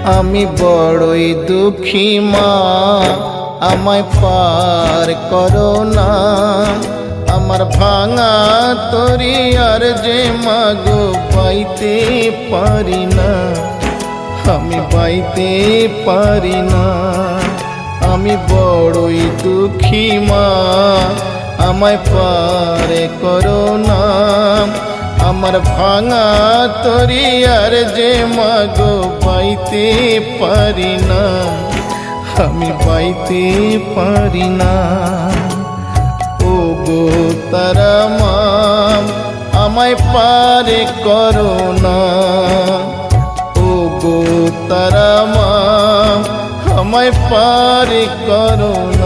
আমি বড়ই দুঃখী মা, আমায় পার করো না। আমার ভাঙা তরি আর যে মাগো পাইতে পারি না, আমি পাইতে পারি না। আমি বড়ই দুঃখী মা, আমায় পার করো না। আমার ভাঙা তরি আর যে মাগো পাইতে পারি না, আমি পাইতে পারি না। ও গো তারা মা, আমায় পার করো না। ও গো তারা মা, আমায় পার করো না।